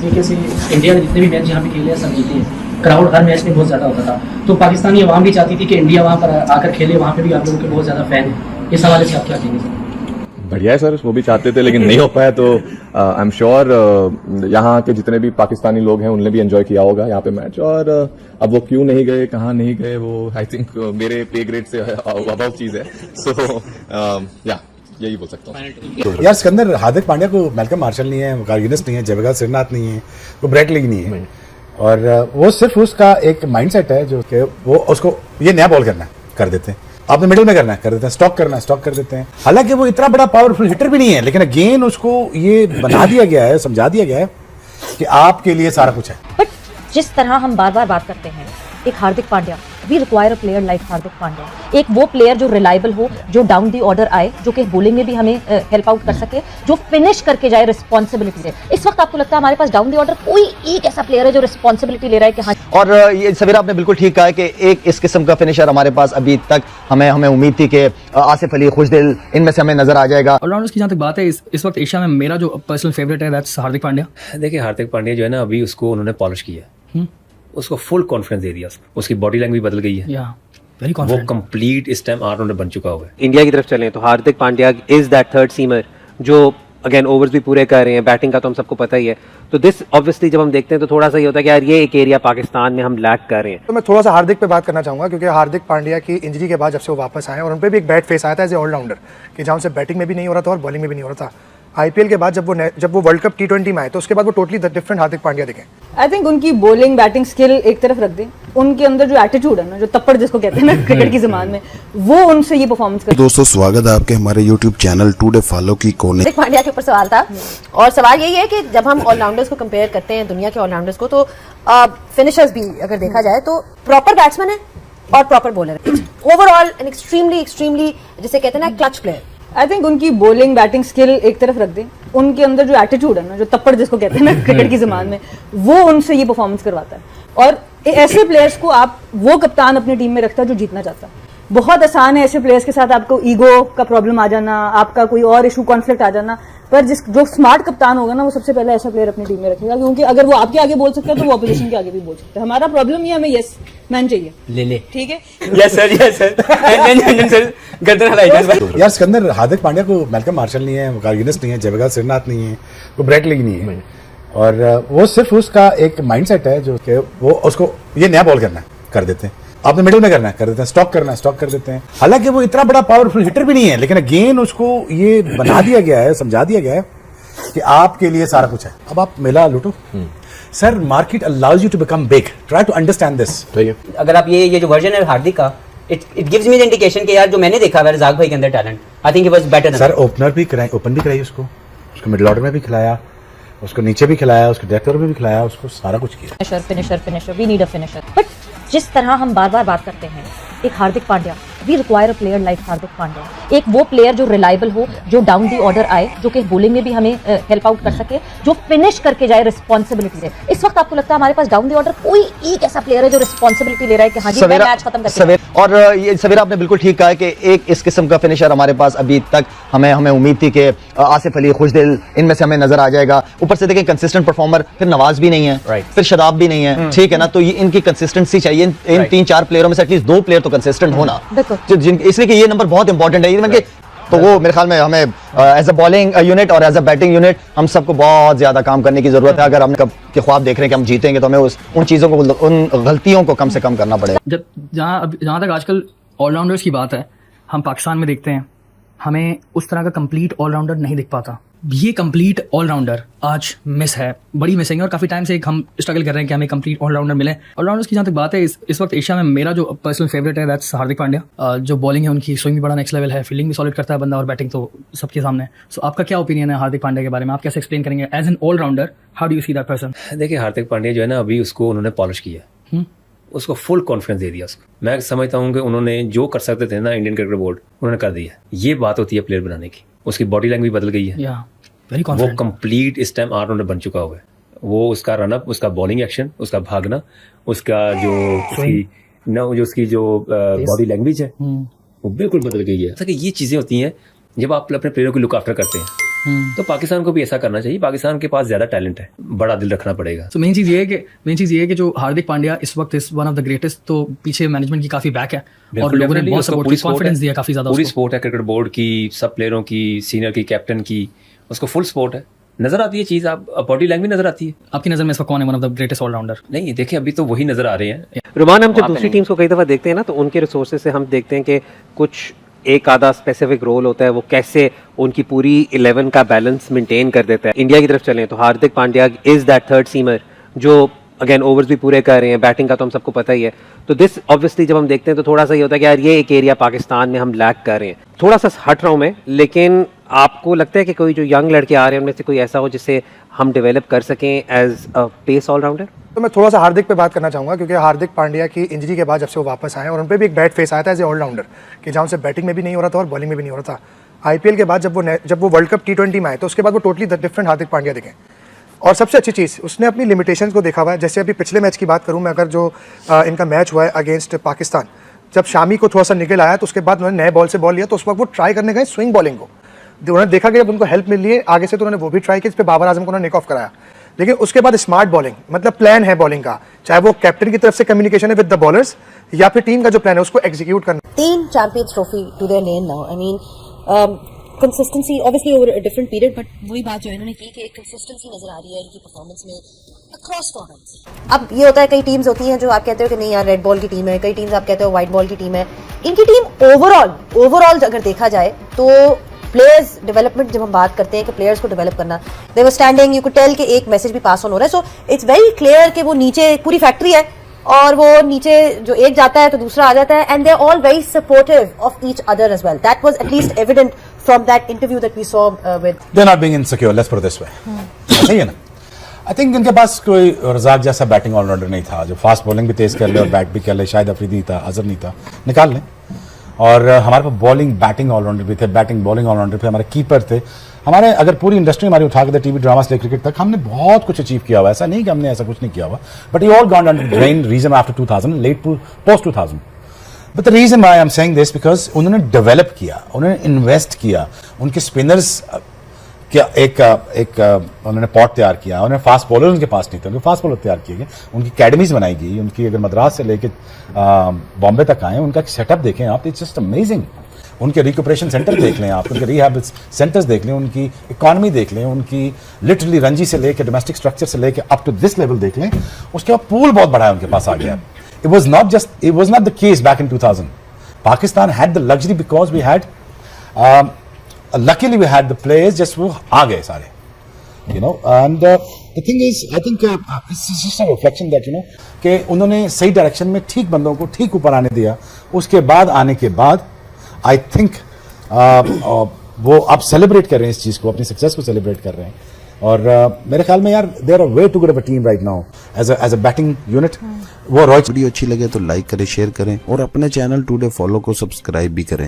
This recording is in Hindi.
तरीके से इंडिया ने जितने भी मैच यहाँ पे खेले हैं सब जीते हैं। क्राउड हर मैच में बहुत ज़्यादा होता था, तो पाकिस्तानी अवाम भी चाहती थी कि इंडिया वहाँ पर आकर खेले, वहाँ पे भी आप लोगों के बहुत ज़्यादा फैन हैं। इस हवाले से आप क्या कहेंगे सर? बढ़िया है सर, वो भी चाहते थे लेकिन नहीं हो पाया, तो आई एम श्योर यहाँ के जितने भी पाकिस्तानी लोग हैं उनने भी एंजॉय किया होगा यहाँ पे मैच। और अब वो क्यों नहीं गए, कहाँ नहीं गए, वो आई थिंक मेरे पे ग्रेड से अबव चीज है। सो या यही बोल सकता हूँ। यार सिकंदर, हार्दिक पांड्या को मैल्कम मार्शल नहीं है, गार्गिनस नहीं है, जयप्रकाश श्रीनाथ नहीं है, वो ब्रेट लीग नहीं है, और वो सिर्फ उसका एक माइंडसेट है जो कि वो उसको ये नया बॉल करना है कर देते हैं, आपने मिडिल में करना है कर देते हैं, स्टॉक करना है स्टॉक कर देते हैं। हालांकि वो इतना बड़ा पावरफुल हिटर भी नहीं है, लेकिन अगेन उसको ये बना दिया गया है, समझा दिया गया है कि आपके लिए सारा कुछ है। बट जिस तरह हम बार बार बात करते हैं, एक Hardik Pandya, we require a player like Hardik Pandya, एक वो प्लेयर जो रिलायबल हो, जो डाउन दी ऑर्डर आए, जो कि बॉलिंग में भी हमें हेल्प आउट कर सके, जो फिनिश करके जाए रिस्पॉन्सिबिलिटी से। इस वक्त आपको लगता है हमारे पास डाउन दी ऑर्डर कोई एक ऐसा प्लेयर है जो रिस्पॉन्सिबिलिटी ले रहा है कि हाँ? और ये सवेरा आपने बिल्कुल ठीक कहा है कि एक इस किस्म का फिनिशर हमारे पास अभी तक हमें उम्मीद थी कि आसिफ अली, खुशदिल, इनमें से हमें नजर आ जाएगा। ऑलराउंडर्स की जहाँ तक बात है, इस वक्त एशिया में मेरा जो पर्सनल फेवरेट है दैट्स हार्दिक पांड्या। देखिए हार्दिक पांड्या जो है ना, अभी उसको उन्होंने पॉलिश किया, उसको फुल कॉन्फिडेंस दे दिया, उसकी बॉडी लैंग्वेज बदल गई है, वेरी वो कंप्लीट इस टाइम ऑलराउंडर बन चुका हुआ है। इंडिया की तरफ चलें तो Hardik Pandya is that third seamer जो अगेन ओवर्स भी पूरे कर रहे हैं, बैटिंग का तो हम सबको पता ही है। तो दिस ऑब्वियसली जब हम देखते हैं तो थोड़ा सा ये होता है कि यार ये एक एरिया पाकिस्तान में हम लैक कर रहे हैं। तो मैं थोड़ा सा हार्दिक पे बात करना चाहूंगा, क्योंकि हार्दिक पांड्या की इंजरी के बाद जब से वो वापस आए और उन पर भी एक बैड फेस आया था एज ए ऑलराउंडर, कि जहाँ से बैटिंग में भी नहीं हो रहा था और बॉलिंग में भी नहीं हो रहा था। आईपीएल के बाद जब वो वर्ल्ड कप T20 में आए तो उसके बाद वो टोटली डिफरेंट हार्दिक पांड्या दिखे। आई थिंक उनकी बॉलिंग बैटिंग स्किल एक तरफ रख दें, उनके अंदर जो एटीट्यूड है ना, जो तप्पड़ जिसको कहते हैं ना क्रिकेट की ज़बान में, वो उनसे ये परफॉर्मेंस कर। दोस्तों स्वागत है आपके हमारे यूट्यूब चैनल टुडे फॉलो की कोने। हार्दिक पांड्या के ऊपर सवाल था, और सवाल यही है कि जब हम ऑलराउंडर्स को कंपेयर करते हैं दुनिया के ऑलराउंडर्स को, तो फिनिशर्स भी अगर देखा जाए तो प्रॉपर बैट्समैन है और प्रॉपर बॉलर है। ओवरऑल एन एक्सट्रीमली जिसे कहते हैं ना क्लच प्लेयर। आई थिंक उनकी बॉलिंग बैटिंग स्किल एक तरफ रख दें, उनके अंदर जो एटीट्यूड है ना, जो तप्पड़ जिसको कहते हैं ना क्रिकेट की ज़बान में, वो उनसे ये परफॉर्मेंस करवाता है। और ऐसे प्लेयर्स को आप वो कप्तान अपनी टीम में रखता है जो जीतना चाहता है। बहुत आसान है ऐसे प्लेयर्स के साथ आपको ईगो का प्रॉब्लम आ जाना, आपका कोई और इशू कॉन्फ्लिक्ट आ जाना, पर जो स्मार्ट कप्तान होगा ना, वो सबसे पहले ऐसा प्लेयर अपनी टीम में रखेगा, क्योंकि अगर वो आपके आगे बोल सकता है तो वो ऑपोजिशन के आगे भी बोल सकता है। हमारा प्रॉब्लम ये, हमें यस मैन चाहिए, ले ठीक है, यस सर यार सिकंदर, हार्दिक पांड्या को मैल्कम मार्शल नहीं है, गार्गिनस नहीं है, जयप्रकाश श्रीनाथ नहीं है, वो ब्रेट लीग नहीं है, और वो सिर्फ उसका एक माइंडसेट है जो कि वो उसको ये नया बॉल करना है कर देते हैं, आपने मिडिल में करना है कर देते हैं, स्टॉक करना है स्टॉक कर देते हैं। हालांकि वो इतना बड़ा पावरफुल हिटर भी नहीं है, लेकिन अगेन उसको ये बना दिया गया है, समझा दिया गया है कि आपके लिए सारा कुछ है। अब आप मेला लूटो sir, market allows you to become big, try to understand this. अगर आप ये जो वर्जन है हार्दिक का, it gives me the indication कि यार जो मैंने देखा है रज़ाक भाई के अंदर talent, I think he was better. Sir open भी कराई उसको मिडिल ऑर्डर में भी खिलाया, उसको नीचे भी खिलाया, उसको डेथ ओवर में भी खिलाया, उसको सारा कुछ किया। Finisher, we need a finisher. But जिस तरह हम बार बार बात करते हैं, एक Hardik Pandya, we require a player like Hardik Pandya, एक वो प्लेयर जो रिलायबल हो, जो डाउन दी ऑर्डर आए, जो कि बॉलिंग में भी हमें हेल्प आउट कर सके, जो फिनिश करके जाए रिस्पॉन्सिबिलिटी से। इस वक्त आपको लगता है हमारे पास डाउन दी ऑर्डर कोई एक ऐसा प्लेयर है जो रिस्पॉन्सिबिलिटी ले रहा है कि हाँ जी मैं मैच खत्म करके। और ये सवेरा आपने बिल्कुल ठीक कहा है कि एक इस किस्म का फिनिशर हमारे पास अभी तक हमें उम्मीद थी कि आसिफ अली, खुशदिल, इनमें से हमें नजर आ जाएगा। ऊपर से देखें कंसिस्टेंट परफॉर्मर, फिर नवाज भी नहीं है, फिर शदाब भी नहीं है, ठीक है ना, तो ये इनकी कंसिस्टेंसी चाहिए। इन 3-4 प्लेयरों में से एटलीस्ट 2 प्लेयर तो कंसिस्टेंट होना, इसलिए कि ये नंबर बहुत इंपॉर्टेंट है। तो वो मेरे ख्याल में हमें एज अ बॉलिंग यूनिट और एज अ बैटिंग यूनिट हम सबको बहुत ज्यादा काम करने की जरूरत है। अगर हम कब के ख्वाब देख रहे हैं कि हम जीतेंगे, तो हमें उन चीजों को, उन गलतियों को कम से कम करना पड़ेगा। जहाँ तक आजकल ऑलराउंडर्स की बात है, हम पाकिस्तान में देखते हैं हमें उस तरह का कंप्लीट ऑलराउंडर नहीं दिख पाता। ये कंप्लीट ऑलराउंडर आज मिस है, बड़ी मिसिंग है, और काफ़ी टाइम से हम स्ट्रगल कर रहे हैं कि हमें कंप्लीट ऑलराउंडर मिले। ऑलराउंडर्स की जहाँ तक बात है, इस वक्त एशिया में मेरा जो पर्सनल फेवरेट है दैट्स हार्दिक पांड्या। जो बॉलिंग है उनकी, स्विंग भी बड़ा नेक्स्ट लेवल है, फील्डिंग भी सॉलिड करता है बंदा, और बैटिंग तो सबके सामने। सो आपका क्या ओपिनियन है हार्दिक पांड्या के बारे में? आप कैसे एक्सप्लेन करेंगे as an all-rounder, how do you see that person? देखिए हार्दिक पांड्या जो है ना, अभी उसको उन्होंने पॉलिश किया, उसको फुल कॉन्फिडेंस दे दिया उसको। मैं समझता हूँ कि उन्होंने जो कर सकते थे ना इंडियन क्रिकेट बोर्ड, उन्होंने कर दिया। ये बात होती है प्लेयर बनाने की, उसकी बॉडी लैंग्वेज बदल गई है, वो कंप्लीट इस टाइम ऑलराउंडर बन चुका हुआ है। वो उसका रनअप, उसका बॉलिंग एक्शन, उसका भागना, उसका उसकी जो बॉडी लैंग्वेज है वो बिल्कुल बदल गई है। ये चीजें होती हैं जब आप अपने प्लेयरों को लुक आफ्टर करते हैं। तो पाकिस्तान को भी ऐसा करना चाहिए। पाकिस्तान के पास ज्यादा टैलेंट है, बड़ा दिल रखना पड़ेगा। तो मेन चीज़ ये है कि जो हार्दिक पांड्या इस वक्त is one of the greatest, तो पीछे मैनेजमेंट की काफी बैक है और लोगों ने बहुत सपोर्ट, कॉन्फिडेंस दिया काफी ज्यादा। पूरी सपोर्ट है क्रिकेट बोर्ड की, सब प्लेयरों की, सीनियर की, कैप्टन की, उसको फुल सपोर्ट है। नजर आती है चीज, आप बॉडी लैंग्वेज नजर आती है। आपकी नजर में इसका कौन है one of the greatest all-rounder? नहीं देखें, अभी तो वही नजर आ रहे हैं। रुमान, हम जब दूसरी टीम्स को कई दफा देखते हैं ना, तो उनके रिसोर्सेज से हम देखते हैं कि कुछ एक आधा स्पेसिफिक रोल होता है, वो कैसे उनकी पूरी 11 का बैलेंस मेंटेन कर देता है। इंडिया की तरफ चलें तो Hardik Pandya is that third seamer जो अगेन ओवर्स भी पूरे कर रहे हैं, बैटिंग का तो हम सबको पता ही है। तो दिस ऑब्वियसली जब हम देखते हैं तो थोड़ा सा ये होता है कि यार ये एक एरिया पाकिस्तान में हम लैक कर रहे हैं। थोड़ा सा हट रहा हूँ मैं, लेकिन आपको लगता है कि कोई जो यंग लड़के आ रहे हैं उनमें से कोई ऐसा हो जिससे हम डेवलप कर सकें एज अ पेस ऑलराउंडर? तो मैं थोड़ा सा हार्दिक पे बात करना चाहूँगा, क्योंकि हार्दिक पांड्या की इंजरी के बाद जब से वो वापस आए और उन पर भी एक बैड फेस आया था एज ए ऑलराउंडर, कि जहाँ से बैटिंग में भी नहीं हो रहा था और बॉलिंग में भी नहीं हो रहा था। आईपीएल के बाद जब वो वर्ल्ड कप T20 में आए तो उसके बाद वो टोटली डिफरेंट हार्दिक पांड्या दिखे। और सबसे अच्छी चीज़, उसने अपनी लिमिटेशंस को देखा हुआ है। जैसे अभी पिछले मैच की बात करूँ मैं, अगर जो इनका मैच हुआ है अगेंस्ट पाकिस्तान, जब शामी को थोड़ा सा निकल आया तो उसके बाद उन्होंने नए बॉल से बॉल लिया, तो उस वक्त वो ट्राई करने गए स्विंग बॉलिंग को। उन्होंने देखा कि जब उनको हेल्प मिल रही है आगे से तो उन्होंने वो भी ट्राई किया, इस पर बाबर आजम को उन्होंने निक ऑफ कराया। लेकिन उसके बाद स्मार्ट बॉलिंग, मतलब प्लान है बॉलिंग का, चाहे वो कैप्टन की तरफ से कम्युनिकेशन है विद द बॉलर्स या फिर टीम का जो प्लान है उसको एग्जीक्यूट करना। 3 champions trophy to their name now. I mean consistency obviously over a different period, but वही बात जो इन्होंने की कि एक कंसिस्टेंसी नजर आ रही है इनकी परफॉर्मेंस में अक्रॉस फॉर्मेट्स। अब ये होता है कई टीम्स होती हैं जो आप कहते हो कि नहीं यार रेड बॉल की टीम है, कई टीम्स आप कहते हो व्हाइट बॉल की टीम है। इनकी टीम ओवरऑल अगर देखा जाए तो प्लेयर्स डेवलपमेंट, जब हम बात करते हैं कि प्लेयर्स को डेवलप करना, they were standing, you could tell कि एक मैसेज भी पास ऑन हो रहा है। सो इट्स वेरी क्लियर कि वो नीचे पूरी फैक्ट्री है और वो नीचे जो एक जाता है तो दूसरा आ जाता है, and they are all very supportive of each other as well. That was at least evident from that interview that we saw with. They are not being insecure, let's put it this way. सही है ना? आई थिंक इनके पास कोई रज़ाक जैसा बैटिंग ऑलराउंडर नहीं था जो फास्ट बॉलिंग भी तेज कर ले और बैट भी कर ले। शायद अफरीदी नहीं था, अजहर नहीं था, निकाल लें। और हमारे पास बॉलिंग बैटिंग ऑलराउंडर भी थे, बैटिंग बॉलिंग ऑलराउंडर थे, हमारे कीपर थे। हमारे अगर पूरी इंडस्ट्री हमारी उठा के दे, टीवी ड्रामा से क्रिकेट तक, हमने बहुत कुछ अचीव किया हुआ। ऐसा नहीं कि हमने ऐसा कुछ नहीं किया हुआ, but you all gone under the rain reason after 2000, late post 2000। But the reason why I am saying this because उन्होंने डेवलप किया, उन्होंने इन्वेस्ट किया, उनके स्पिनर्स क्या एक उन्होंने पॉट तैयार किया, उन्होंने फास्ट बॉलर उनके पास नहीं थे, उनके फास्ट बॉलर तैयार किए गए, उनकी अकेडमीज बनाई गई, उनकी अगर मद्रास से लेके बॉम्बे तक आए, उनका सेटअप देखें आप, इट्स जस्ट अमेजिंग। उनके रिकूपरेशन सेंटर देख लें आप, उनके रिहैब सेंटर्स देख लें, उनकी इकॉनमी देख लें, उनकी लिटरली रणजी से लेके डोमेस्टिक स्ट्रक्चर से लेके अप टू दिस लेवल देख लें। उसके बाद पूल बहुत बड़ा है उनके पास आ गया। It was not the case back in 2000। Pakistan had the luxury because we had luckily we had the players, just वो आ गए सारे, you know, and the thing is I think it's just a reflection that you know कि उन्होंने सही डायरेक्शन में ठीक बंदों को ठीक ऊपर आने दिया। उसके बाद आने के बाद I think वो अब सेलिब्रेट कर रहे हैं इस चीज़ को, अपनी सक्सेस को सेलिब्रेट कर रहे हैं। और मेरे ख्याल में यार they are a way too good of a team right now as a batting unit। वो वीडियो अच्छी लगे तो लाइक करें, शेयर करें और अपने चैनल टुडे फॉलो को सब्सक्राइब भी करें।